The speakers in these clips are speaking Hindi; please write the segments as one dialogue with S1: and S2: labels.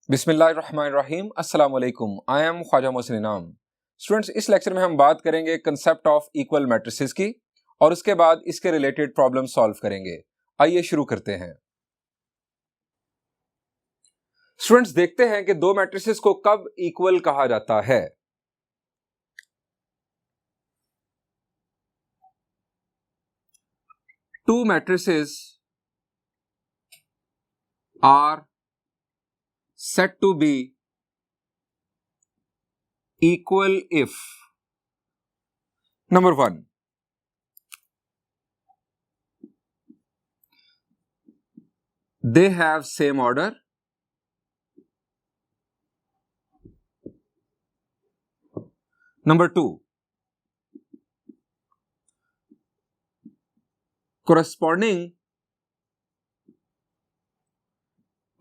S1: बिस्मिल्लाहिर्रहमानिर्रहीम अस्सलाम वालेकुम। आई एम ख्वाजा मोहसिन इनाम। स्टूडेंट्स, इस लेक्चर में हम बात करेंगे कंसेप्ट ऑफ इक्वल मैट्रिसेस की और उसके बाद इसके रिलेटेड प्रॉब्लम सॉल्व करेंगे। आइए शुरू करते हैं। स्टूडेंट्स, देखते हैं कि दो मैट्रिसेस को कब इक्वल कहा जाता है। Two matrices are said to be equal if number 1, they have same order, number 2, corresponding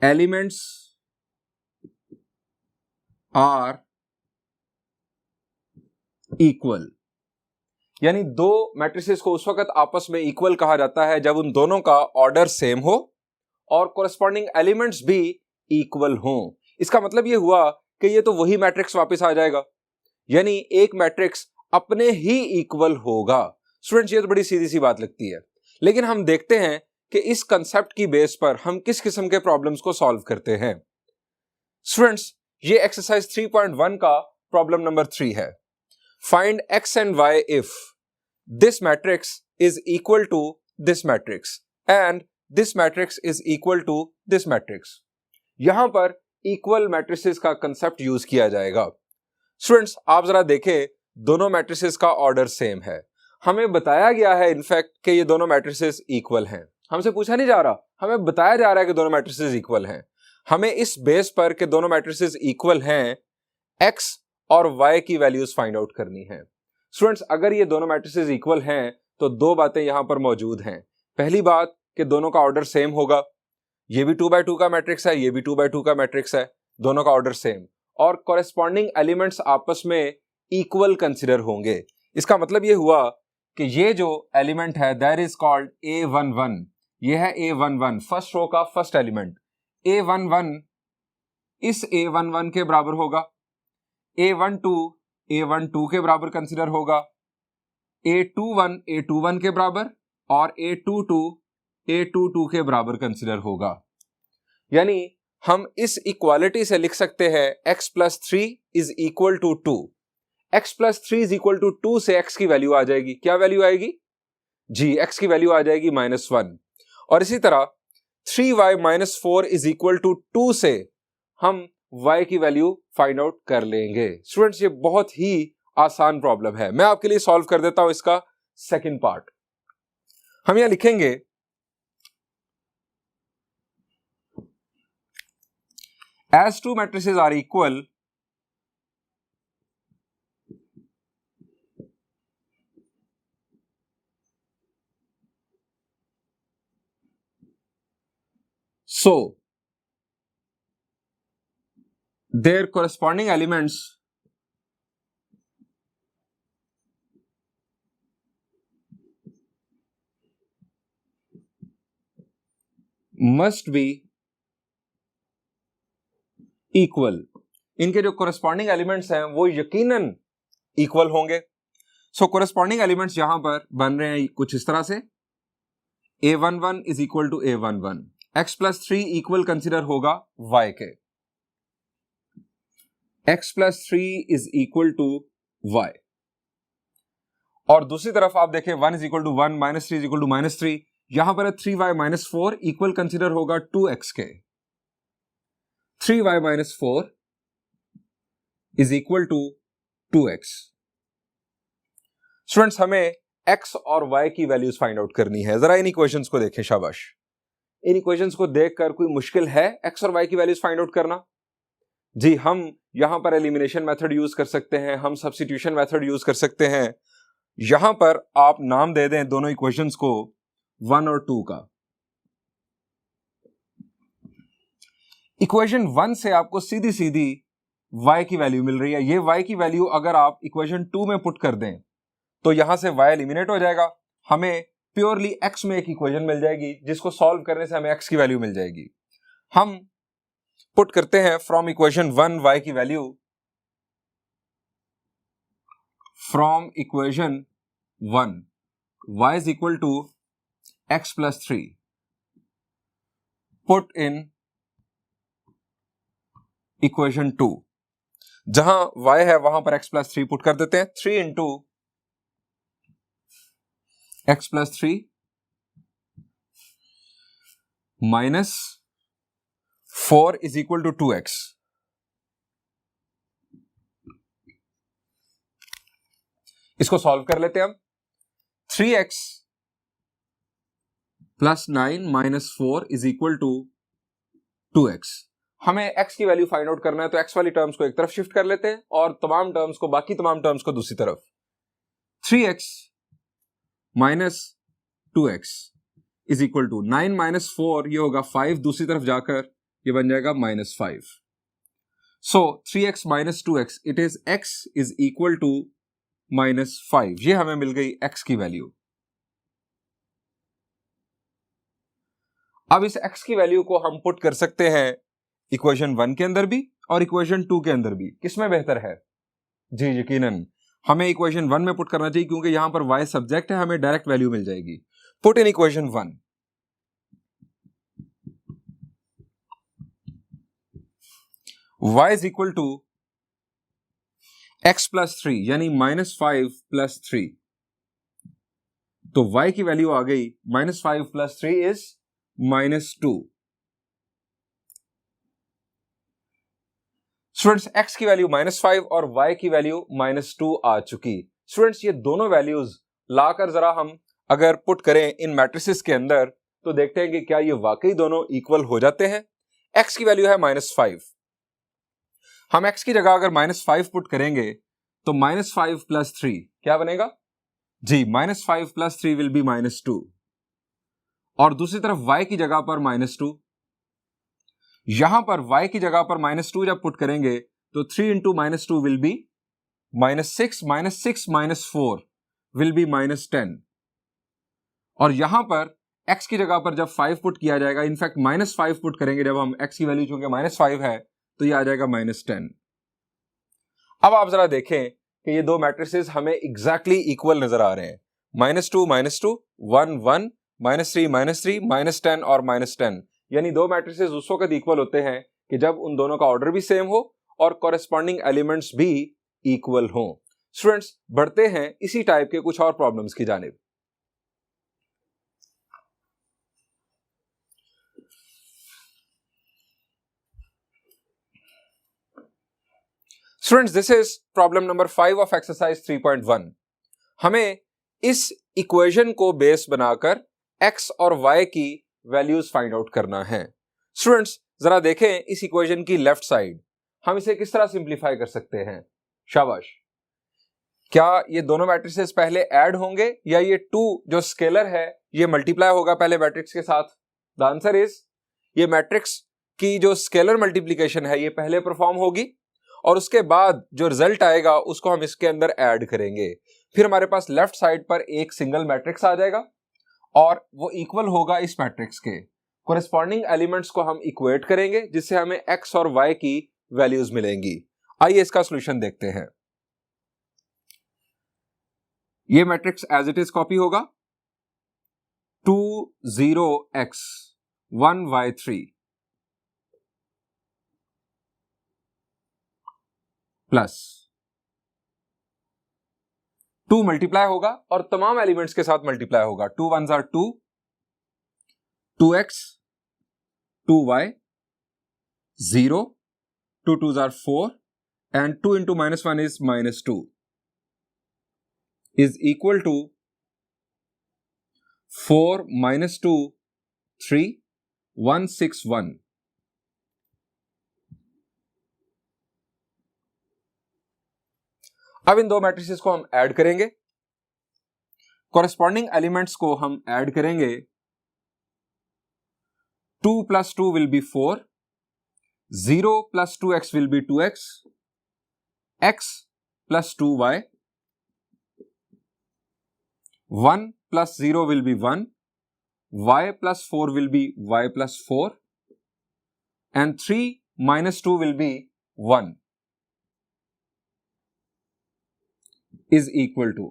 S1: elements are equal. यानी दो मैट्रिसेस को उस वक्त आपस में इक्वल कहा जाता है जब उन दोनों का ऑर्डर सेम हो और कोरेस्पॉन्डिंग एलिमेंट्स भी इक्वल हों। इसका मतलब यह हुआ कि ये तो वही मैट्रिक्स वापस आ जाएगा, यानी एक मैट्रिक्स अपने ही इक्वल होगा। स्टूडेंट्स, ये तो बड़ी सीधी सी बात लगती है, लेकिन हम देखते हैं कि इस कंसेप्ट की बेस पर हम किस किस्म के प्रॉब्लम्स को सॉल्व करते हैं। स्टूडेंट्स, ये एक्सरसाइज 3.1 का प्रॉब्लम नंबर 3 है। Find X and Y if this matrix is equal to this matrix and this matrix is equal to this matrix. यहां पर इक्वल मैट्रिसेस का कंसेप्ट यूज किया जाएगा। स्टूडेंट्स, आप जरा देखें, दोनों मैट्रिसेस का ऑर्डर सेम है। हमें बताया गया है इनफैक्ट कि ये दोनों मैट्रिसेस इक्वल हैं। हमसे पूछा नहीं जा रहा, हमें बताया जा रहा है कि दोनों मैट्रिसेस इक्वल हैं। हमें इस बेस पर कि दोनों मैट्रिसेस इक्वल हैं, x और y की वैल्यूज फाइंड आउट करनी है। स्टूडेंट्स, अगर ये दोनों मैट्रिसेस इक्वल हैं तो दो बातें यहां पर मौजूद हैं। पहली बात कि दोनों का ऑर्डर सेम होगा। ये भी 2x2 का मैट्रिक्स है, ये भी 2x2 का मैट्रिक्स है, दोनों का ऑर्डर सेम, और कॉरेस्पॉन्डिंग एलिमेंट्स आपस में इक्वल कंसिडर होंगे। इसका मतलब ये हुआ कि ये जो एलिमेंट है दैट इज कॉल्ड A11। ये है A11, फर्स्ट रो का फर्स्ट एलिमेंट। A11 इस A11 के बराबर होगा, A12 के बराबर कंसिडर होगा, A21 के बराबर और A22 के बराबर कंसिडर होगा। यानी हम इस इक्वालिटी से लिख सकते हैं x+3 is equal to 2। x+3 is equal to 2 से x की वैल्यू आ जाएगी। क्या वैल्यू आएगी जी? x की वैल्यू आ जाएगी -1। और इसी तरह 3y-4 इज इक्वल टू 2 से हम y की वैल्यू फाइंड आउट कर लेंगे। स्टूडेंट्स, ये बहुत ही आसान प्रॉब्लम है। मैं आपके लिए सॉल्व कर देता हूं इसका सेकंड पार्ट। हम यहां लिखेंगे as two matrices are equal so their corresponding elements must be equal। इनके जो corresponding elements हैं वो यकीनन इक्वल होंगे। सो corresponding elements यहां पर बन रहे हैं कुछ इस तरह से, A11 is equal to A11, x+3 equal consider होगा y के, x+3 is equal to y। और दूसरी तरफ आप देखें 1 is equal to 1, -3 is equal to -3, यहां पर 3y-4 इक्वल कंसिडर होगा 2x के। 3y-4 is equal to 2x। Students, हमें x और y की वैल्यूज फाइंड आउट करनी है। जरा इन इक्वेशंस को देखें, शाबाश। इन इक्वेशंस को देखकर कोई मुश्किल है x और y की वैल्यूज फाइंड आउट करना? जी, हम यहां पर एलिमिनेशन मेथड यूज कर सकते हैं, हम सब्स्टिट्यूशन मेथड यूज कर सकते हैं। यहां पर आप नाम दे दें दोनों इक्वेशंस को 1 और 2 का। इक्वेशन 1 से आपको सीधी सीधी y की वैल्यू मिल रही है। ये y की वैल्यू अगर आप इक्वेशन 2 में पुट कर दें तो यहां से y एलिमिनेट हो जाएगा, हमें प्योरली x में एक इक्वेशन मिल जाएगी जिसको सॉल्व करने से हमें x की वैल्यू मिल जाएगी। हम पुट करते हैं फ्रॉम इक्वेशन 1 y की वैल्यू, from equation 1 y is equal to x plus 3, put in equation 2, जहां y है वहां पर x प्लस 3 पुट कर देते हैं, 3 into x plus 3 minus 4 is equal to 2x। इसको सॉल्व कर लेते हैं हम। 3x plus 9 minus 4 is equal to 2x। हमें x की वैल्यू फाइंड आउट करना है, तो x वाली टर्म्स को एक तरफ शिफ्ट कर लेते हैं और बाकी तमाम टर्म्स को दूसरी तरफ। 3x minus 2x is equal to 9 minus 4, ये होगा 5, दूसरी तरफ जाकर ये बन जाएगा minus 5। So 3x minus 2x, it is x is equal to minus 5। ये हमें मिल गई x की वैल्यू। अब इस x की वैल्यू को हम पुट कर सकते हैं इक्वेशन 1 के अंदर भी और इक्वेशन 2 के अंदर भी। किसमें बेहतर है? जी यकीनन हमें इक्वेशन 1 में पुट करना चाहिए, क्योंकि यहां पर y सब्जेक्ट है, हमें डायरेक्ट वैल्यू मिल जाएगी। Put in equation 1, y is equal to x plus 3 यानी माइनस 5 प्लस 3, तो y की वैल्यू आ गई minus 5 plus 3 is minus 2। Students x की वैल्यू माइनस 5 और y की वैल्यू माइनस 2 आ चुकी। स्टूडेंट्स ये दोनों वैल्यूज लाकर जरा हम अगर पुट करें इन मैट्रिसेस के अंदर, तो देखते हैं कि क्या ये वाकई दोनों इक्वल हो जाते हैं। x की वैल्यू है माइनस 5, हम x की जगह अगर माइनस 5 पुट करेंगे तो माइनस 5 प्लस 3 क्या बनेगा? जी minus 5 plus 3 will be minus 2, और दूसरी तरफ y की जगह पर माइनस 2। यहां पर y की जगह पर माइनस 2 जब पुट करेंगे तो 3 into minus 2 will be minus 6, minus 6 minus 4 will be minus 10, और यहां पर x की जगह पर जब 5 पुट किया जाएगा, इनफैक्ट माइनस 5 पुट करेंगे जब हम x की वैल्यू चूंकि माइनस 5 है तो ये आ जाएगा माइनस 10। अब आप जरा देखें कि ये दो मैट्रिसेस हमें एग्जैक्टली इक्वल नजर आ रहे हैं। माइनस 2 1 1, माइनस 3 माइनस 10 और माइनस 10, यानी दो मैट्रिसेस उस वक्त इक्वल होते हैं कि जब उन दोनों का ऑर्डर भी सेम हो और कॉरेस्पॉन्डिंग एलिमेंट्स भी इक्वल हो। स्टूडेंट्स बढ़ते हैं इसी टाइप के कुछ और प्रॉब्लम्स की जानिब। Students this is problem number 5 of exercise 3.1। हमें इस इक्वेशन को बेस बनाकर x और y की वैल्यूज फाइंड आउट करना है। स्टूडेंट्स जरा देखें इस इक्वेशन की लेफ्ट साइड, हम इसे किस तरह सिंप्लीफाई कर सकते हैं? शाबाश, क्या ये दोनों मैट्रिसेस पहले ऐड होंगे या ये 2 जो स्केलर है ये मल्टीप्लाई होगा पहले मैट्रिक्स के साथ? द आंसर इज ये मैट्रिक्स की जो स्केलर मल्टीप्लिकेशन है ये पहले परफॉर्म होगी और उसके बाद जो रिजल्ट आएगा उसको हम इसके अंदर ऐड करेंगे। फिर हमारे पास लेफ्ट साइड पर एक सिंगल मैट्रिक्स आ जाएगा और वो इक्वल होगा इस मैट्रिक्स के। कोरेस्पॉन्डिंग एलिमेंट्स को हम इक्वेट करेंगे जिससे हमें x और y की वैल्यूज मिलेंगी। आइए इसका सॉल्यूशन देखते हैं। ये matrix as it is copy होगा 2 0x 1 y3 प्लस 2 मल्टीप्लाई होगा और तमाम एलिमेंट्स के साथ मल्टीप्लाई होगा। 2 1s are 2, 2x 2y 0, 2 2s are 4 and 2 into minus 1 is minus 2 is equal to 4 minus 2 3 1 6 1। अब इन दो मैट्रिसेस को हम ऐड करेंगे, कॉरेस्पॉन्डिंग एलिमेंट्स को हम ऐड करेंगे। 2 plus 2 will be 4, 0 plus 2x will be 2x, x plus 2y, 1 plus 0 will be 1, y plus 4 will be y plus 4, and 3 -2 will be 1 is equal to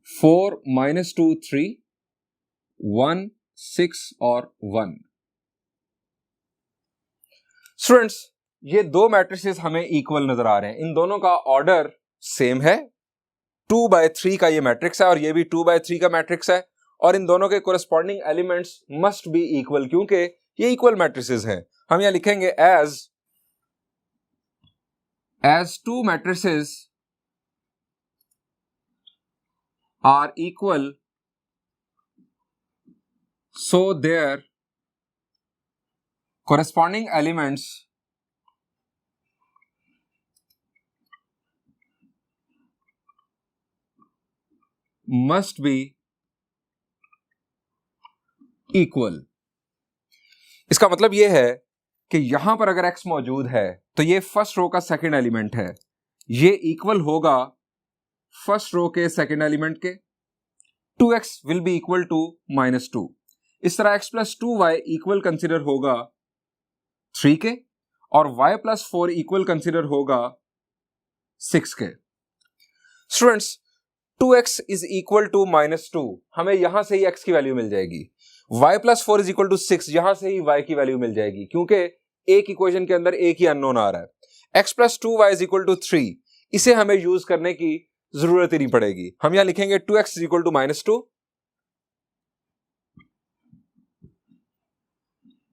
S1: 4 - 2 3 1 6 और 1। स्टूडेंट्स, ये दो मैट्रिसेस हमें इक्वल नजर आ रहे हैं, इन दोनों का ऑर्डर सेम है। 2/3 का ये मैट्रिक्स है और ये भी 2/3 का मैट्रिक्स है, और इन दोनों के corresponding elements must be equal, क्योंकि ये इक्वल मैट्रिसेस हैं। हम यहां लिखेंगे as two matrices are equal so their corresponding elements must be equal। इसका मतलब यह है कि यहां पर अगर x मौजूद है तो ये फर्स्ट रो का सेकंड एलिमेंट है, ये इक्वल होगा फर्स्ट रो के सेकंड एलिमेंट के। 2x will be equal to -2। इस तरह x + 2y इक्वल कंसिडर होगा 3 के, और y + 4 इक्वल कंसिडर होगा 6 के। Students, 2x is equal to -2, हमें यहां से ही x की वैल्यू मिल जाएगी। y + 4 इज इक्वल टू 6, यहां से ही y की वैल्यू मिल जाएगी, क्योंकि एक इक्वेशन के अंदर एक ही अननोन आ रहा है। x + 2y is equal to 3, इसे हमें यूज करने की जरूरत ही नहीं पड़ेगी। हम यहां लिखेंगे 2x इज इक्वल टू -2,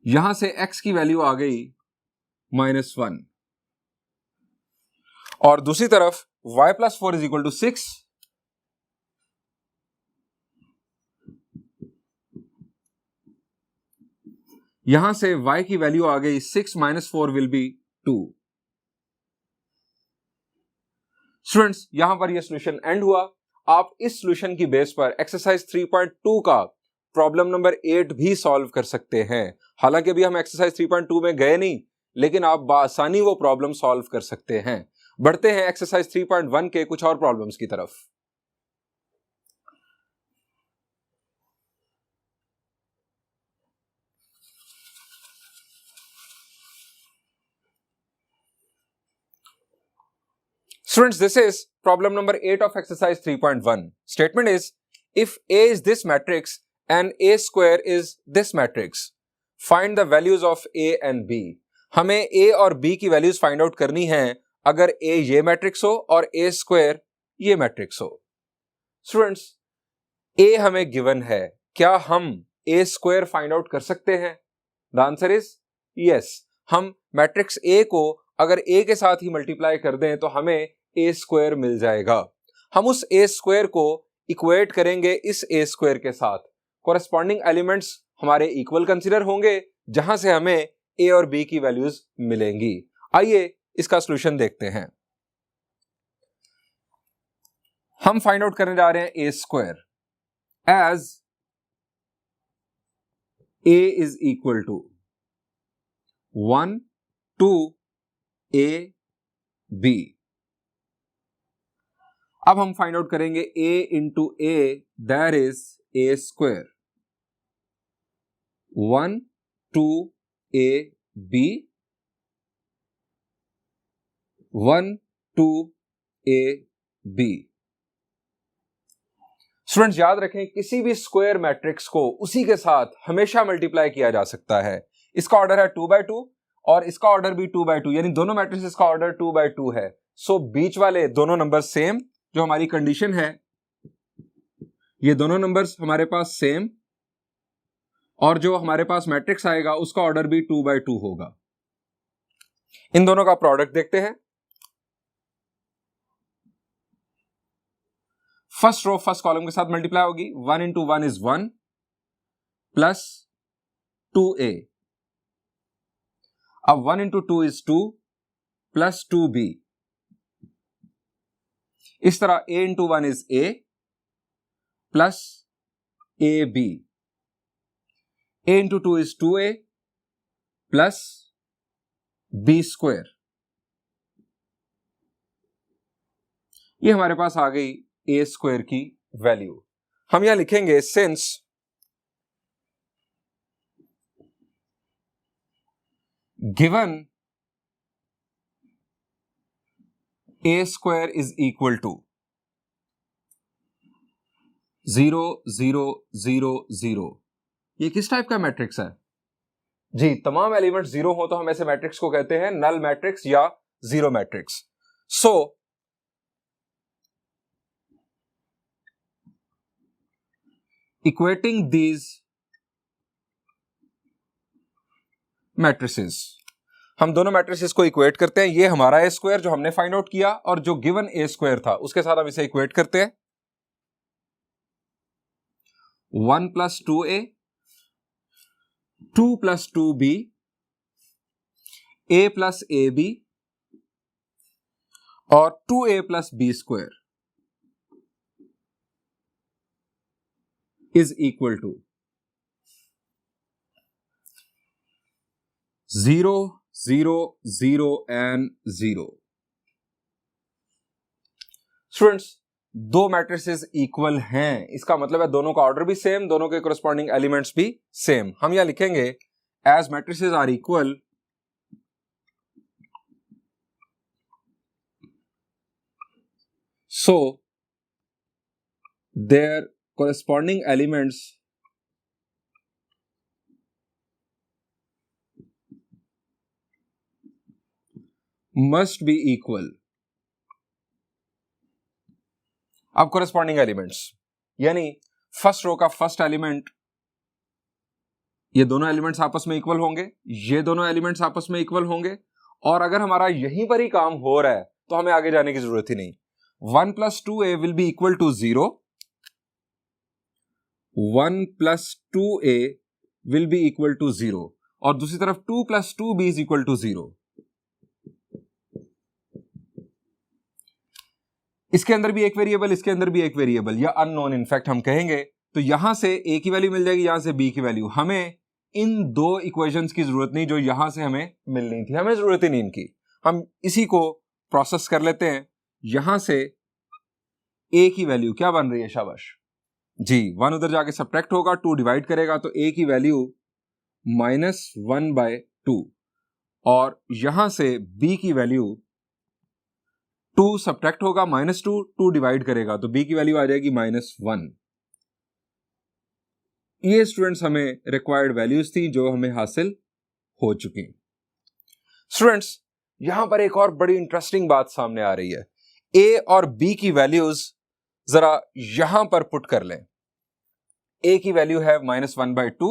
S1: यहां से x की वैल्यू आ गई -1, और दूसरी तरफ y + 4 इज इक्वल टू 6, यहां से y की वैल्यू आ गई 6 - 4 विल बी 2। स्टूडेंट्स, यहां पर यह सॉल्यूशन एंड हुआ। आप इस सॉल्यूशन की बेस पर एक्सरसाइज 3.2 का प्रॉब्लम नंबर 8 भी सॉल्व कर सकते हैं। हालांकि अभी हम एक्सरसाइज 3.2 में गए नहीं, लेकिन आप बासानी वो प्रॉब्लम सॉल्व कर सकते हैं। बढ़ते हैं एक्सरसाइज 3.1 के कुछ और प्रॉब्लम्स की तरफ। Students, this is problem number 8 of exercise 3.1. Statement is, if A is this matrix and A square is this matrix, find the values of A and B. हमें A और B की वैल्यूज फाइंड आउट करनी है अगर A ये मैट्रिक्स हो और A स्क्वायर ये मैट्रिक्स हो। स्टूडेंट्स, A हमें गिवन है, क्या हम A स्क्वायर फाइंड आउट कर सकते हैं? The answer is yes. हम मैट्रिक्स A को अगर A के साथ ही मल्टीप्लाई कर दें तो हमें A स्क्वायर मिल जाएगा। हम उस A स्क्वायर को इक्वेट करेंगे इस A स्क्वायर के साथ, कोरेस्पॉन्डिंग एलिमेंट्स हमारे इक्वल कंसीडर होंगे, जहां से हमें A और B की वैल्यूज मिलेंगी। आइए इसका सॉल्यूशन देखते हैं। हम फाइंड आउट करने जा रहे हैं A square as A is equal to 1 2 A B। अब हम फाइंड आउट करेंगे A into A, that is A square. 1 2 A B 1 2 A B। Students, याद रखें, किसी भी स्क्वायर मैट्रिक्स को उसी के साथ हमेशा मल्टीप्लाई किया जा सकता है। इसका ऑर्डर है 2/2 और इसका ऑर्डर भी 2/2, यानी दोनों मैट्रिक्स का ऑर्डर 2/2 है। सो बीच वाले दोनों नंबर सेम, जो हमारी कंडीशन है, ये दोनों नंबर्स हमारे पास सेम, और जो हमारे पास मैट्रिक्स आएगा उसका ऑर्डर भी 2/2 होगा। इन दोनों का प्रोडक्ट देखते हैं। फर्स्ट रो फर्स्ट कॉलम के साथ मल्टीप्लाई होगी। 1 इंटू 1 इज 1 प्लस 2A। अब 1 इंटू 2 इज 2 प्लस 2B। इस तरह A into 1 is A plus AB। A into 2 is 2A plus B square. ये हमारे पास आ गई A स्क्वायर की वैल्यू। हम यहां लिखेंगे since given a square is equal to 0 0 0 0, ये किस टाइप का मैट्रिक्स है जी? तमाम एलिमेंट जीरो हो तो हम ऐसे मैट्रिक्स को कहते हैं नल मैट्रिक्स या zero matrix. So equating these matrices, हम दोनों मैट्रिसेस को इक्वेट करते हैं। ये हमारा ए स्क्वायर जो हमने फाइंड आउट किया और जो गिवन ए स्क्वायर था उसके साथ हम इसे इक्वेट करते हैं। 1 + 2a 2 + 2b a + ab और 2a + b square is equal to 0 0 0 and 0। Students, दो मैट्रिसेस इक्वल हैं, इसका मतलब है दोनों का ऑर्डर भी सेम, दोनों के कोरस्पॉन्डिंग एलिमेंट्स भी सेम। हम यहां लिखेंगे as matrices are equal so their corresponding elements must be equal। अब corresponding elements यानी फर्स्ट रो का फर्स्ट एलिमेंट, ये दोनों एलिमेंट्स आपस में इक्वल होंगे, ये दोनों एलिमेंट्स आपस में इक्वल होंगे, और अगर हमारा यहीं पर ही काम हो रहा है तो हमें आगे जाने की जरूरत ही नहीं। 1 + 2a will be equal to 0, 1 + 2a will be equal to 0, और दूसरी तरफ 2 + 2b is equal to 0। इसके अंदर भी एक वेरिएबल, इसके अंदर भी एक वेरिएबल, या अननोन इनफैक्ट हम कहेंगे, तो यहां से a की वैल्यू मिल जाएगी, यहां से b की वैल्यू। हमें इन दो इक्वेशंस की जरूरत नहीं जो यहां से हमें मिलनी थी, हमें जरूरत ही नहीं इनकी। हम इसी को प्रोसेस कर लेते हैं। यहां से a की वैल्यू क्या बन रही है, शाबाश जी, 1 उधर जाके सब्ट्रैक्ट होगा, 2 डिवाइड करेगा तो a की वैल्यू -1/2, और यहां से b की वैल्यू 2 सब्ट्रैक्ट होगा, -2, 2 डिवाइड करेगा तो b की वैल्यू आ जाएगी -1। ये स्टूडेंट्स हमें रिक्वायर्ड वैल्यूज थी जो हमें हासिल हो चुकी। स्टूडेंट्स, यहां पर एक और बड़ी इंटरेस्टिंग बात सामने आ रही है। a और b की वैल्यूज जरा यहां पर पुट कर लें। a की वैल्यू है -1/2,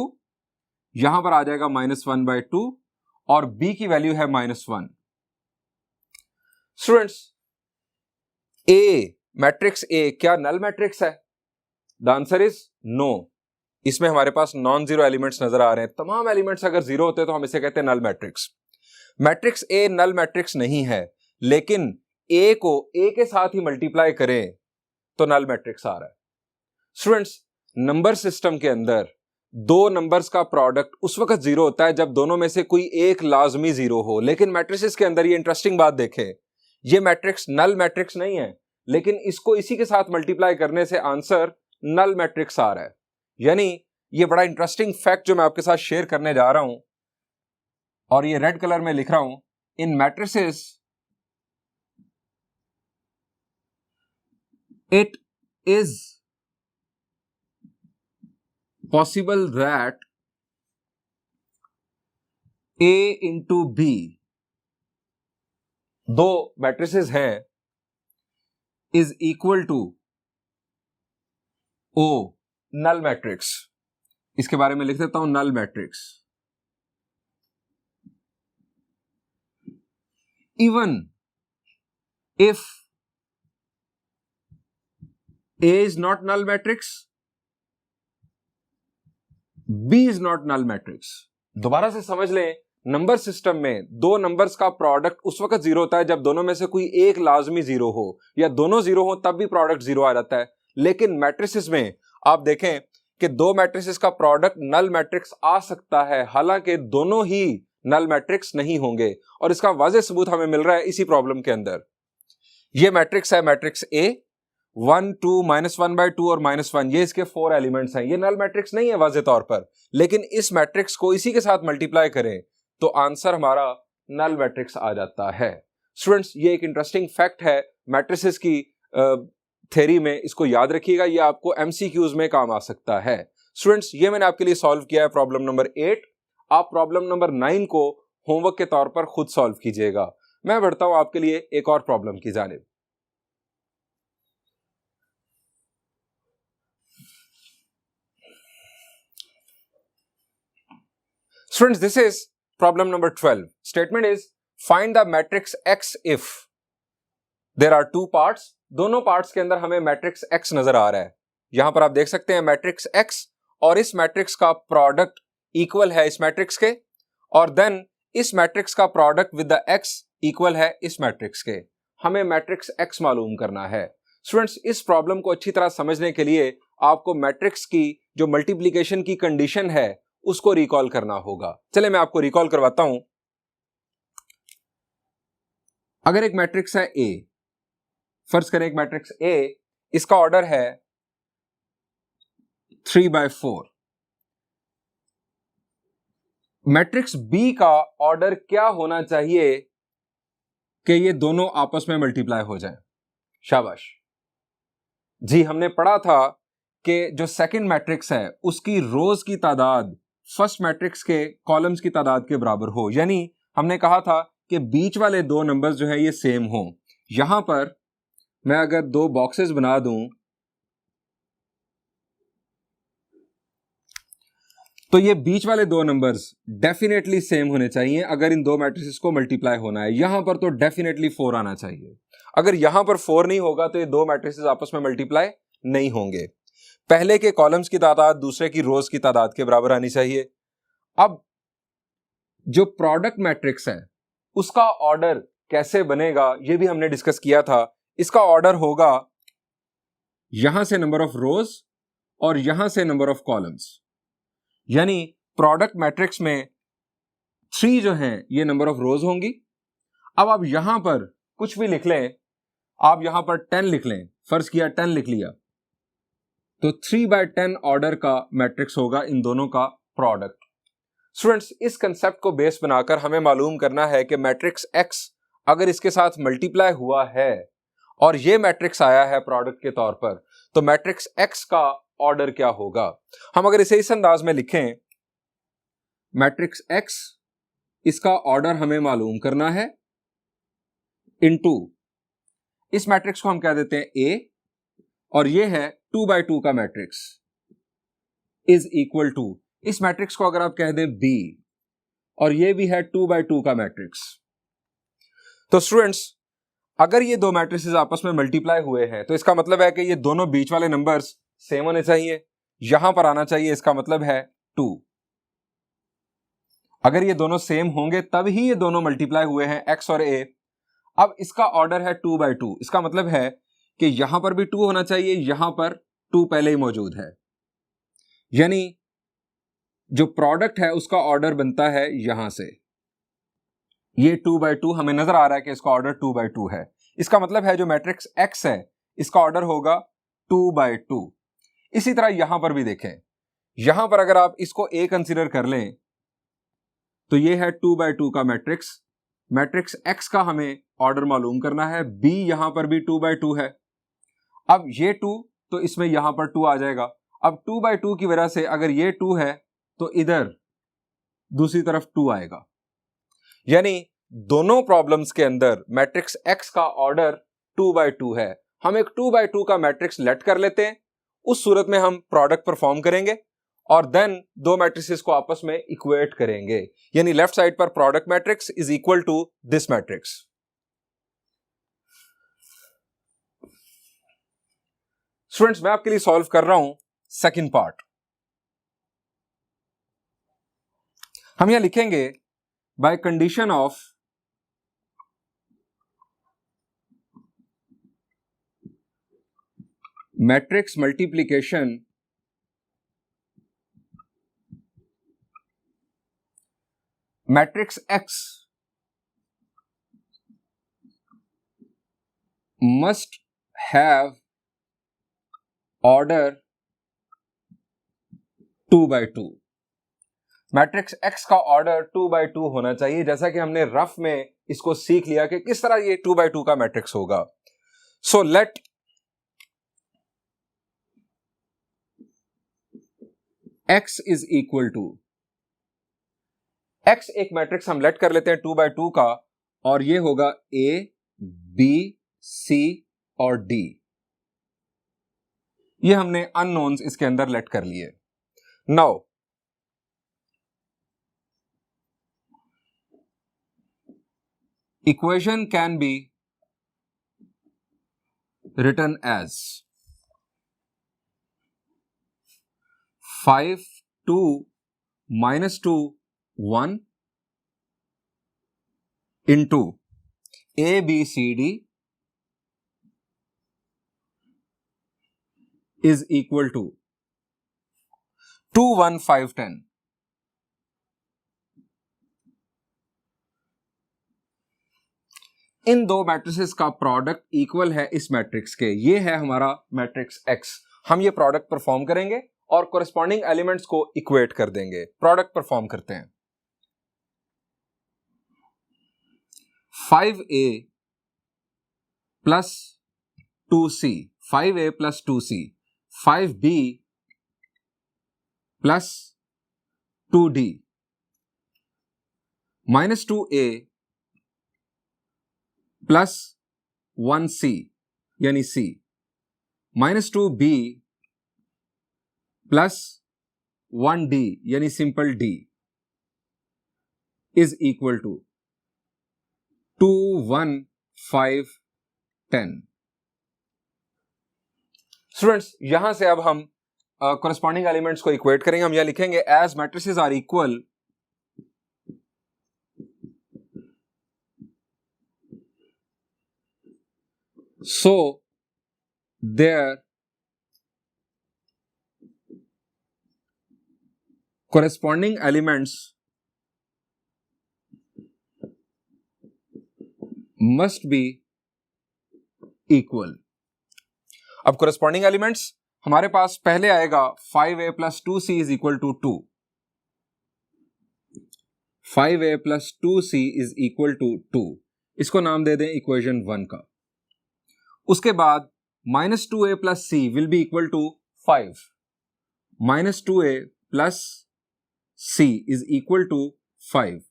S1: यहां पर आ जाएगा -1/2, और b की वैल्यू है -1। स्टूडेंट्स, a मैट्रिक्स a क्या नल मैट्रिक्स है? The answer is no. इसमें हमारे पास नॉन जीरो एलिमेंट्स नजर आ रहे हैं। तमाम एलिमेंट्स अगर जीरो होते तो हम इसे कहते हैं null matrix. Matrix A null matrix नहीं है, लेकिन ए को ए के साथ ही मल्टीप्लाई करें तो नल मैट्रिक्स आ रहा है। स्टूडेंट्स, नंबर सिस्टम के अंदर दो नंबर्स का प्रोडक्ट उस वक्त जीरो होता है जब दोनों में से कोई एक लाजमी जीरो हो। लेकिन मैट्रिसेस के अंदर ये इंटरेस्टिंग बात देखें, ये मैट्रिक्स नल मैट्रिक्स नहीं है, लेकिन इसको इसी के साथ मल्टीप्लाई करने से आंसर नल मैट्रिक्स आ रहा है। यानी ये बड़ा इंटरेस्टिंग फैक्ट जो मैं आपके साथ शेयर करने जा रहा हूं, और ये रेड कलर में लिख रहा हूं, in matrices it is possible that a into b, दो मैट्रिसेस हैं, is equal to o, null matrix. इसके बारे में लिख देता हूं, null matrix. Even if a is not null matrix, b is not null matrix। दोबारा से समझ लें, नंबर सिस्टम में दो नंबर्स का प्रोडक्ट उस वक्त जीरो होता है जब दोनों में से कोई एक लाजमी जीरो हो, या दोनों जीरो हो तब भी प्रोडक्ट जीरो आ जाता है। लेकिन मैट्रिसेस में आप देखें कि दो मैट्रिसेस का प्रोडक्ट नल मैट्रिक्स आ सकता है, हालांकि दोनों ही नल मैट्रिक्स नहीं होंगे, और इसका वाज़ेह सबूत हमें मिल रहा है इसी प्रॉब्लम के अंदर। ये मैट्रिक्स है मैट्रिक्स ए, 1 2 -1/2 और -1, ये इसके 4 एलिमेंट्स हैं। ये नल मैट्रिक्स नहीं है वाज़ेह तौर पर, लेकिन इस मैट्रिक्स को इसी के साथ मल्टीप्लाई करें तो आंसर हमारा नल मैट्रिक्स आ जाता है। स्टूडेंट्स, ये एक इंटरेस्टिंग फैक्ट है मैट्रिसेस की थ्योरी में, इसको याद रखिएगा, ये आपको एमसीक्यूज में काम आ सकता है। स्टूडेंट्स, ये मैंने आपके लिए सॉल्व किया है प्रॉब्लम नंबर 8। आप प्रॉब्लम नंबर 9 को होमवर्क के तौर पर खुद सॉल्व कीजिएगा। मैं बढ़ता हूं आपके लिए एक और प्रॉब्लम की जानिब। Students, this is problem number 12. Statement is find the matrix X if there are two parts. दोनों पार्ट्स के अंदर हमें मैट्रिक्स X नजर आ रहा है। यहां पर आप देख सकते हैं मैट्रिक्स X और इस मैट्रिक्स का प्रोडक्ट इक्वल है इस मैट्रिक्स के, और देन इस मैट्रिक्स का product with the X equal है इस मैट्रिक्स के। हमें मैट्रिक्स X मालूम करना है। स्टूडेंट्स, इस प्रॉब्लम को अच्छी तरह समझने के लिए आपको मैट्रिक्स की जो मल्टीप्लीकेशन की कंडीशन है उसको रिकॉल करना होगा। चले मैं आपको रिकॉल करवाता हूं। अगर एक मैट्रिक्स है ए, फर्ज करें एक मैट्रिक्स ए, इसका ऑर्डर है 3/4। मैट्रिक्स बी का ऑर्डर क्या होना चाहिए कि ये दोनों आपस में मल्टीप्लाई हो जाएं? शाबाश जी, हमने पढ़ा था कि जो सेकंड मैट्रिक्स है उसकी रोज की तादाद फर्स्ट मैट्रिक्स के कॉलम्स की तादाद के बराबर हो, यानी हमने कहा था कि बीच वाले दो नंबर्स जो है ये सेम हो। यहां पर मैं अगर दो बॉक्सेस बना दूं तो ये बीच वाले दो नंबर्स डेफिनेटली सेम होने चाहिए अगर इन दो मैट्रिसेस को मल्टीप्लाई होना है। यहां पर तो डेफिनेटली 4 आना चाहिए। अगर यहां पर 4 नहीं होगा तो ये दो मैट्रिसेस आपस में मल्टीप्लाई नहीं होंगे। पहले के कॉलम्स की तादाद दूसरे की रोज की तादाद के बराबर आनी चाहिए। अब जो प्रोडक्ट मैट्रिक्स है उसका ऑर्डर कैसे बनेगा ये भी हमने डिस्कस किया था। इसका ऑर्डर होगा यहां से नंबर ऑफ रोज और यहां से नंबर ऑफ कॉलम्स, यानी प्रोडक्ट मैट्रिक्स में 3 जो हैं ये नंबर ऑफ रोज होंगी। अब आप यहां पर कुछ भी लिख लें, आप यहां पर 10 लिख लें, फर्ज किया 10 लिख लिया, तो 3/10 ऑर्डर का मैट्रिक्स होगा इन दोनों का प्रोडक्ट। स्टूडेंट्स, इस कंसेप्ट को बेस बनाकर हमें मालूम करना है कि मैट्रिक्स X अगर इसके साथ मल्टीप्लाई हुआ है और ये मैट्रिक्स आया है प्रोडक्ट के तौर पर, तो मैट्रिक्स X का ऑर्डर क्या होगा। हम अगर इसे इस अंदाज में लिखें, मैट्रिक्स X, इसका ऑर्डर हमें मालूम करना है इनटू इस मैट्रिक्स को हम कह देते हैं A, और ये है 2/2 का मैट्रिक्स इज इक्वल टू, इस मैट्रिक्स को अगर आप कह दें B, और ये भी है 2/2 का मैट्रिक्स। तो स्टूडेंट्स, अगर ये दो मैट्रिसेस आपस में मल्टीप्लाई हुए हैं तो इसका मतलब है कि ये दोनों बीच वाले नंबर्स सेम होने चाहिए। यहां पर आना चाहिए, इसका मतलब है 2। अगर ये दोनों सेम होंगे तब ही ये दोनों मल्टीप्लाई हुए हैं, X और A। अब इसका ऑर्डर है 2/2, इसका मतलब है कि यहां पर भी 2 होना चाहिए, यहां पर 2 पहले ही मौजूद है, यानी जो प्रोडक्ट है उसका ऑर्डर बनता है यहां से। ये 2/2 हमें नजर आ रहा है कि इसका ऑर्डर 2/2 है। इसका मतलब है जो मैट्रिक्स X है इसका ऑर्डर होगा 2/2। इसी तरह यहां पर भी देखें, यहां पर अगर आप इसको A कंसीडर कर लें तो ये है 2/2 का मैट्रिक्स। मैट्रिक्स X का हमें ऑर्डर मालूम करना है, B यहां पर भी 2/2 है। अब ये 2 तो इसमें यहां पर 2 आ जाएगा। अब 2/2 की वजह से अगर ये 2 है तो इधर दूसरी तरफ 2 आएगा, यानी दोनों प्रॉब्लम्स के अंदर मैट्रिक्स X का ऑर्डर 2/2 है। हम एक 2/2 का मैट्रिक्स लेट कर लेते हैं, उस सूरत में हम प्रोडक्ट परफॉर्म करेंगे और देन दो मैट्रिसेस को आपस में इक्वेट करेंगे, यानी लेफ्ट साइड पर product matrix is equal to this matrix. Students, मैं आपके लिए सॉल्व कर रहा हूं सेकंड पार्ट। हम यहां लिखेंगे by condition of matrix multiplication matrix X must have order 2/2। Matrix X का ऑर्डर 2x2 होना चाहिए, जैसा कि हमने रफ में इसको सीख लिया कि किस तरह ये 2x2 का मैट्रिक्स होगा। So let x is equal to, x एक मैट्रिक्स हम लेट कर लेते हैं 2x2 का, और ये होगा A, B, C और D। ये हमने अननोन्स इसके अंदर लेट कर लिए। Now equation can be written as 5, 2, -2, 1 into A, B, C, D is equal to 2, 1, 5, 10. इन दो मैट्रिसेस का प्रोडक्ट इक्वल है इस मैट्रिक्स के। ये है हमारा मैट्रिक्स X। हम ये प्रोडक्ट परफॉर्म करेंगे और कोरेस्पॉन्डिंग एलिमेंट्स को इक्वेट कर देंगे। प्रोडक्ट परफॉर्म करते हैं। 5A plus 2C, 5A plus 2C, 5B plus 2D, -2A plus 1C यानी C, -2B प्लस 1D यानी simple D is equal to 2, 1, 5, 10। Students, यहां से अब हम कोरेस्पॉन्डिंग एलिमेंट्स को इक्वेट करेंगे। हम यह लिखेंगे as matrices are equal so their corresponding elements must be equal। अब corresponding elements हमारे पास पहले आएगा 5A plus 2C is equal to 2, 5A plus 2C is equal to 2। इसको नाम दे दें इक्वेशन 1 का। उसके बाद -2A plus C will be equal to 5, -2A plus C is equal to 5।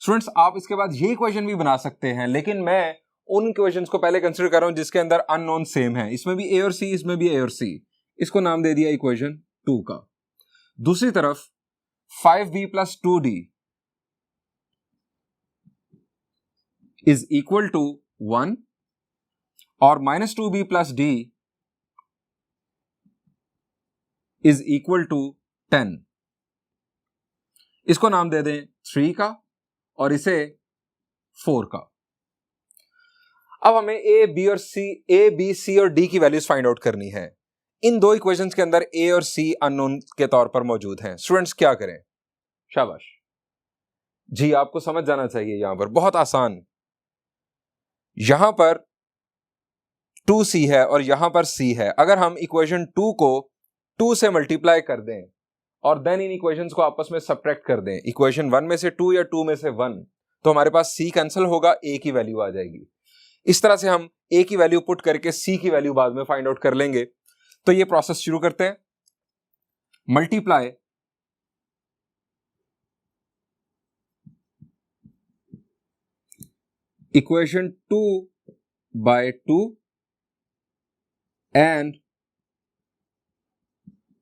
S1: Students, आप इसके बाद ये इक्वेशन भी बना सकते हैं, लेकिन मैं उन इक्वेशंस को पहले कंसीडर कर रहा हूं जिसके अंदर अननोन सेम है। इसमें भी A और C, इसमें भी A और C। इसको नाम दे दिया इक्वेशन 2 का। दूसरी तरफ 5B plus 2D is equal to 1 और -2B plus D is equal to 10। इसको नाम दे दें 3 का और इसे 4 का। अब हमें A, B C और D की वैल्यूज फाइंड आउट करनी है। इन दो इक्वेशंस के अंदर A और C अननोन के तौर पर मौजूद हैं। स्टूडेंट्स, क्या करें? शाबाश जी, आपको समझ जाना चाहिए। यहां पर बहुत आसान, यहां पर 2C है और यहां पर C है। अगर हम इक्वेशन 2 को 2 से मल्टीप्लाई कर दें और देन इन इक्वेशंस को आपस में सब्ट्रैक्ट कर दें, इक्वेशन 1 में से 2 या 2 में से 1, तो हमारे पास C कैंसिल होगा, A की वैल्यू आ जाएगी। इस तरह से हम A की वैल्यू पुट करके C की वैल्यू बाद में फाइंड आउट कर लेंगे। तो ये प्रोसेस शुरू करते हैं। Multiply equation 2 by 2 and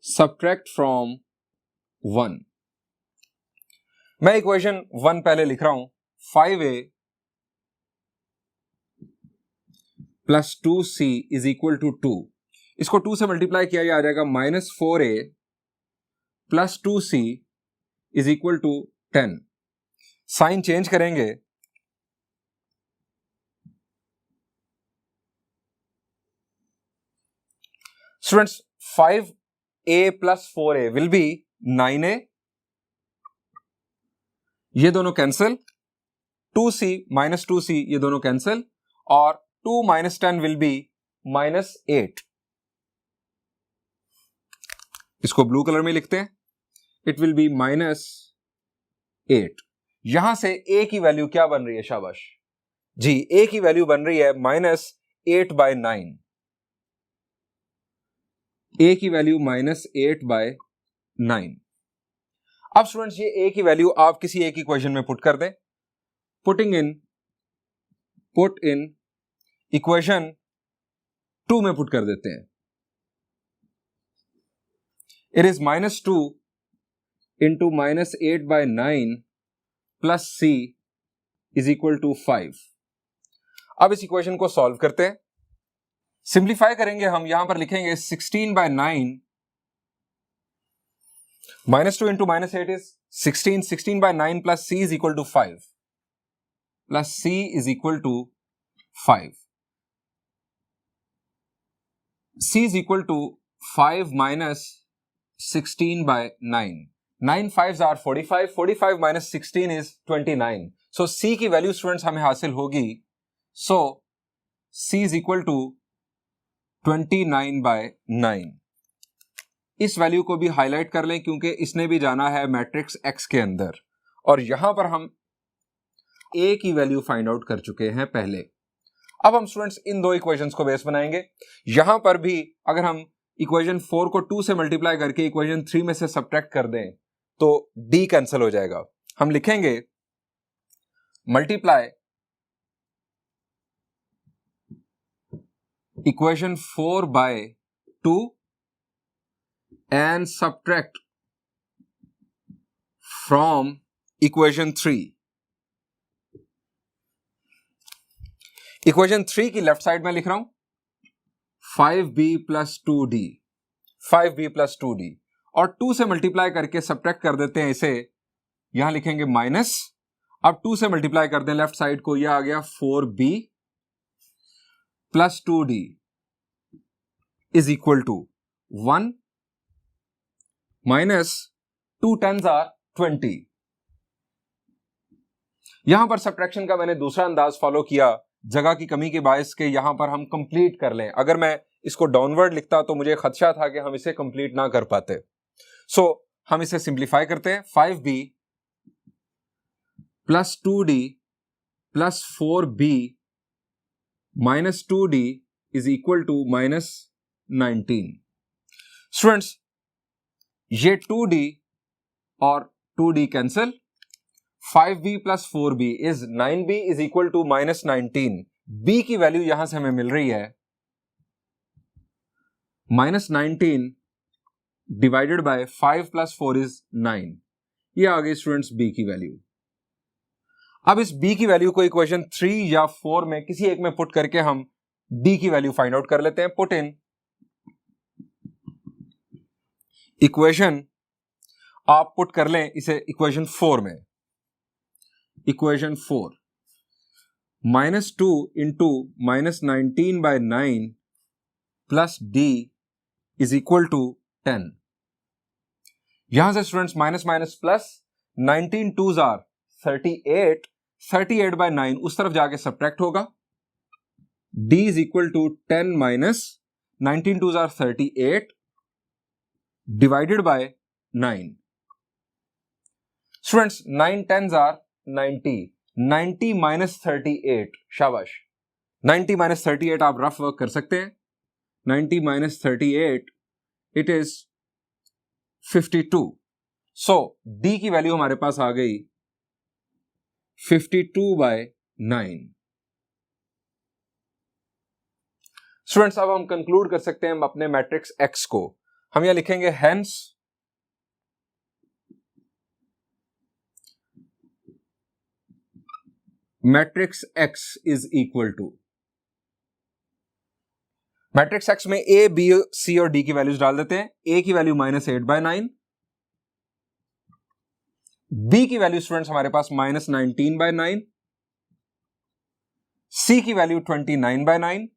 S1: subtract from 1। मैं इक्वेशन 1 पहले लिख रहा हूं, 5A plus 2C is equal to 2। इसको 2 से मल्टीप्लाई किया आ जाएगा -4A plus 2C is equal to 10। Sign change करेंगे, students 5A plus 4A will be 9A, ये दोनों कैंसिल, 2C माइनस 2C ये दोनों कैंसिल, और 2 माइनस 10 विल बी -8। इसको ब्लू कलर में लिखते हैं, इट विल बी -8 8। यहां से a की वैल्यू क्या बन रही है शाबाश जी, a की वैल्यू बन रही है -8/9। a की वैल्यू -8/9। अब स्टूडेंट्स ये a की वैल्यू आप किसी एक इक्वेशन में पुट कर दें। पुट इन इक्वेशन 2 में पुट कर देते हैं। It is -2 into -8/9 plus c is equal to 5। अब इस इक्वेशन को सॉल्व करते हैं। सिंप्लीफाई करेंगे हम, यहां पर लिखेंगे 16/9 -2 into -8 is 16, 16/9 plus c is equal to 5 plus c is equal to 5। c is equal to 5 minus 16/9। 9 5s are 45, 45 minus 16 is 29। So c की वैल्यू स्टूडेंट्स हमें हासिल होगी, so c is equal to 29/9। इस वैल्यू को भी हाईलाइट कर लें क्योंकि इसने भी जाना है मैट्रिक्स x के अंदर, और यहां पर हम a की वैल्यू फाइंड आउट कर चुके हैं पहले। अब हम स्टूडेंट्स इन दो इक्वेशंस को बेस बनाएंगे। यहां पर भी अगर हम इक्वेशन 4 को 2 से मल्टीप्लाई करके इक्वेशन 3 में से सब्ट्रैक्ट कर दें तो d कैंसिल हो जाएगा। हम लिखेंगे multiply equation 4/2 and subtract from equation 3। Equation 3 की लेफ्ट साइड में लिख रहा हूं 5b plus 2d, 5b plus 2d, और 2 से मल्टीप्लाई करके सब्ट्रैक्ट कर देते हैं इसे, यहां लिखेंगे माइनस। अब 2 से मल्टीप्लाई कर दें लेफ्ट साइड को, यह आ गया 4b plus 2d is equal to 1 minus 2 10s are 20। यहां पर सब्ट्रैक्शन का मैंने दूसरा अंदाज फॉलो किया, जगह की कमी के बायस के यहां पर हम कंप्लीट कर लें। अगर मैं इसको डाउनवर्ड लिखता तो मुझे खदशा था कि हम इसे कंप्लीट ना कर पाते। सो हम इसे सिंप्लीफाई करते हैं। 5b plus 2d plus 4b minus 2d is equal to -19। Students ये 2d और 2d cancel, 5b plus 4b is 9b is equal to -19। b की वैल्यू यहां से हमें मिल रही है -19 डिवाइडेड बाय 5 प्लस 4 इज 9। ये आ गई स्टूडेंट्स b की वैल्यू। अब इस b की वैल्यू को इक्वेशन 3 या 4 में किसी एक में पुट करके हम d की वैल्यू फाइंड आउट कर लेते हैं। पुट इन इक्वेशन, आप पुट कर लें इसे इक्वेशन 4 में। Equation 4 -2 into -19/9 plus d is equal to 10। यहां से students minus minus plus, 19 2s are 38, 38/9 उस तरफ जाके सब्ट्रैक्ट होगा। d is equal to 10 minus 19 2s are 38 divided by 9। Students 9 10s are 90, 90 minus 38, शाबाश। 90 माइनस 38 आप रफ वर्क कर सकते हैं। 90 minus 38 it is 52। So d की वैल्यू हमारे पास आ गई 52/9। स्टूडेंट्स अब हम कंक्लूड कर सकते हैं अपने मैट्रिक्स x को। हम यहां लिखेंगे hence matrix x is equal to, matrix x में a b c और d की वैल्यूज डाल देते हैं। a की वैल्यू -8/9, b की वैल्यू स्टूडेंट्स हमारे पास -19/9, c की वैल्यू 29/9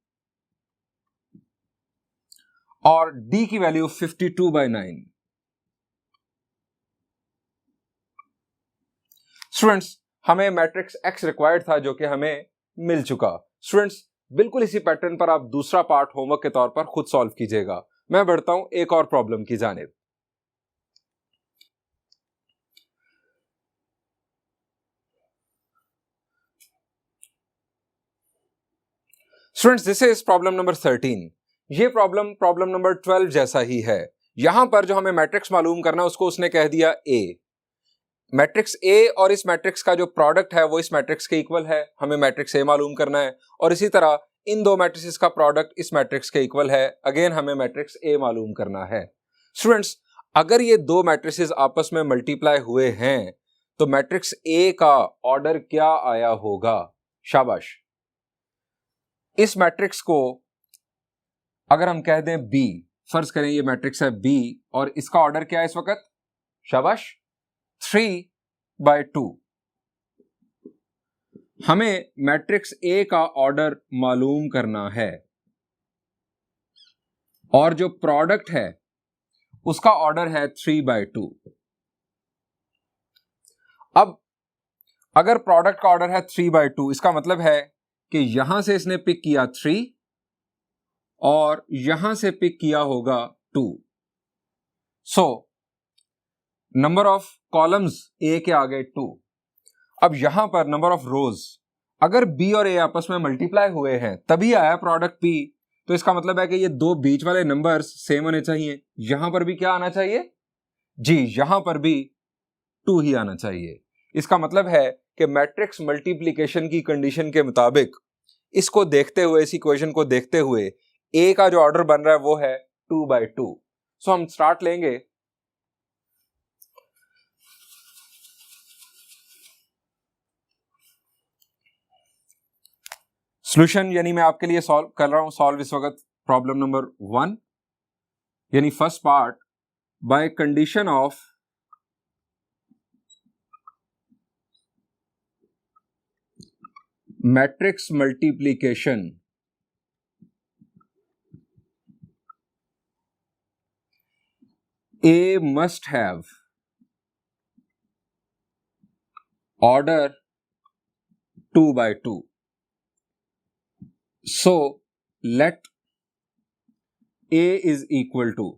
S1: और d की वैल्यू 52/9। स्टूडेंट्स हमें मैट्रिक्स x रिक्वायर्ड था जो कि हमें मिल चुका। स्टूडेंट्स बिल्कुल इसी पैटर्न पर आप दूसरा पार्ट होमवर्क के तौर पर खुद सॉल्व कीजिएगा। मैं बढ़ता हूं एक और प्रॉब्लम की जानिब। Students, this is problem number 13। ये प्रॉब्लम नंबर 12 जैसा ही है। यहां पर जो हमें मैट्रिक्स मालूम करना है उसको उसने कह दिया ए। मैट्रिक्स ए और इस मैट्रिक्स का जो प्रोडक्ट है वो इस मैट्रिक्स के इक्वल है, हमें मैट्रिक्स ए मालूम करना है। और इसी तरह इन दो मैट्रिक्स का प्रोडक्ट इस मैट्रिक्स के इक्वल है, अगेन हमें मैट्रिक्स ए मालूम करना है। स्टूडेंट्स, अगर ये दो मैट्रिसेस आपस में मल्टीप्लाई हुए हैं तो मैट्रिक्स ए का ऑर्डर क्या आया होगा? शाबाश। इस मैट्रिक्स को अगर हम कह दें बी, फर्ज करें ये मैट्रिक्स है बी और इसका ऑर्डर क्या है इस वक्त? शाबाश, 3/2। हमें मैट्रिक्स ए का ऑर्डर मालूम करना है और जो प्रोडक्ट है उसका ऑर्डर है 3/2। अब अगर प्रोडक्ट का ऑर्डर है 3/2, इसका मतलब है कि यहां से इसने पिक किया 3 और यहां से पिक किया होगा 2। सो नंबर ऑफ कॉलम्स ए के आगे 2। अब यहां पर नंबर ऑफ रोज, अगर बी और ए आपस में मल्टीप्लाई हुए हैं तभी आया प्रोडक्ट बी, तो इसका मतलब है कि ये दो बीच वाले नंबर्स सेम होने चाहिए। यहां पर भी क्या आना चाहिए जी? यहां पर भी 2 ही आना चाहिए। इसका मतलब है कि मैट्रिक्स मल्टीप्लिकेशन की कंडीशन के मुताबिक इसको देखते हुए, इस इक्वेशन को देखते हुए ए का जो ऑर्डर बन रहा है वो है 2/2। सो हम स्टार्ट लेंगे। सॉल्यूशन यानी मैं आपके लिए सॉल्व कर रहा हूं, सॉल्व इस वक्त प्रॉब्लम नंबर 1 यानी first part by condition of matrix multiplication A must have order 2/2. So let A is equal to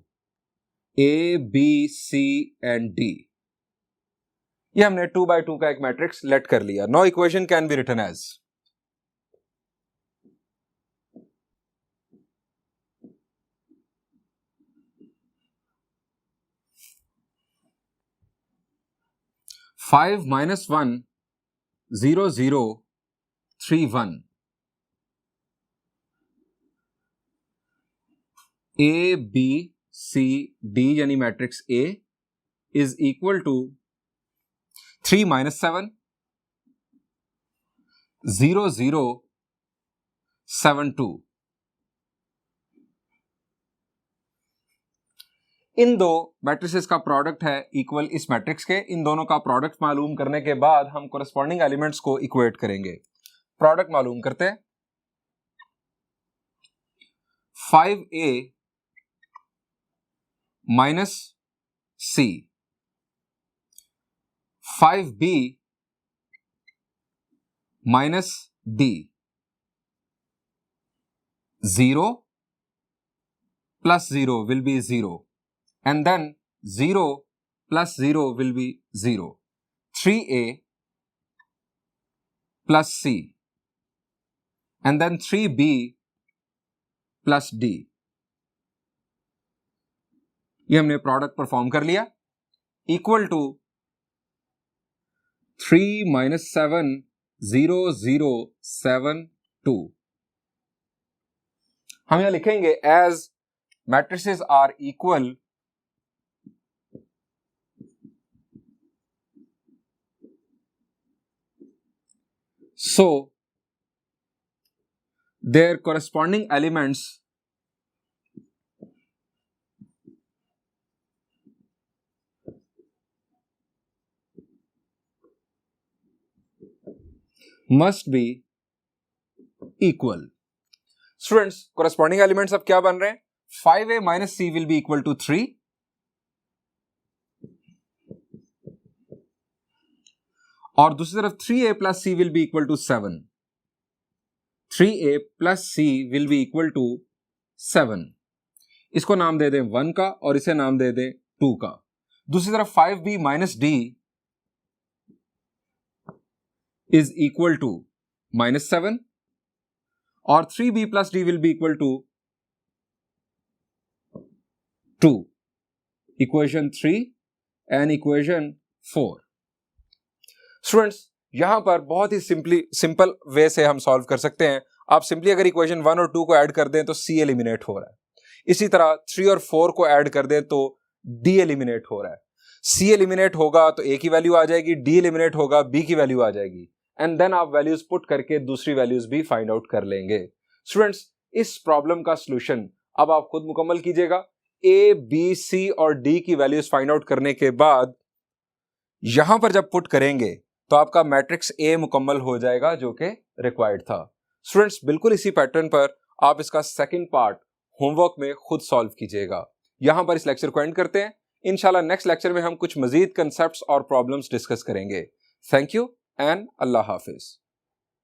S1: A, B, C and D. ये हमने 2/2 का एक मैट्रिक्स लेट कर लिया। Now equation can be written as 5 - 1 0 0 3 1। A, B, C, D यानी matrix A is equal to 3 - 7 0 0 7 2। इन दो मैट्रिसेस का प्रोडक्ट है इक्वल इस मैट्रिक्स के। इन दोनों का प्रोडक्ट मालूम करने के बाद हम कोरेस्पॉन्डिंग एलिमेंट्स को इक्वेट करेंगे। प्रोडक्ट मालूम करते हैं। 5A minus C, 5B minus D, 0 plus 0 will be 0 and then 0 plus 0 will be 0. 3A plus C and then 3B plus D। ये हमने प्रोडक्ट परफॉर्म कर लिया। Equal to 3 - 7 0 0 7 2। हम यहां लिखेंगे as matrices are equal so their corresponding elements must be equal। Students, corresponding elements अब क्या बन रहे हैं? 5A minus C will be equal to 3 और दूसरी तरफ 3A plus C will be equal to 7। 3A plus C will be equal to 7। इसको नाम दे दें 1 का और इसे नाम दे दें 2 का। दूसरी तरफ 5B minus D is equal to -7 और 3b plus d will be equal to 2. Equation 3 and equation 4. Students यहां पर बहुत ही सिंपल वे से हम सॉल्व कर सकते हैं। आप सिंपली अगर इक्वेशन 1 और 2 को ऐड कर दें तो c एलिमिनेट हो रहा है, इसी तरह 3 और 4 को ऐड कर दें तो d एलिमिनेट हो रहा है। c एलिमिनेट होगा तो a की वैल्यू आ जाएगी, d एलिमिनेट होगा b की वैल्यू आ जाएगी, एंड देन आप वैल्यूज पुट करके दूसरी वैल्यूज भी फाइंड आउट कर लेंगे। स्टूडेंट्स इस प्रॉब्लम का सॉल्यूशन अब आप खुद मुकम्मल कीजिएगा। a, b, c और d की वैल्यूज फाइंड आउट करने के बाद यहां पर जब पुट करेंगे तो आपका मैट्रिक्स A मुकम्मल हो जाएगा जो कि रिक्वायर्ड था। स्टूडेंट्स बिल्कुल इसी पैटर्न पर आप इसका सेकंड पार्ट होमवर्क में खुद सॉल्व कीजिएगा। यहां पर इस लेक्चर को एंड करते हैं। इंशाल्लाह नेक्स्ट लेक्चर में हम कुछ मजीद कंसेप्ट्स और प्रॉब्लम्स डिस्कस करेंगे। Thank you and Allah Hafiz.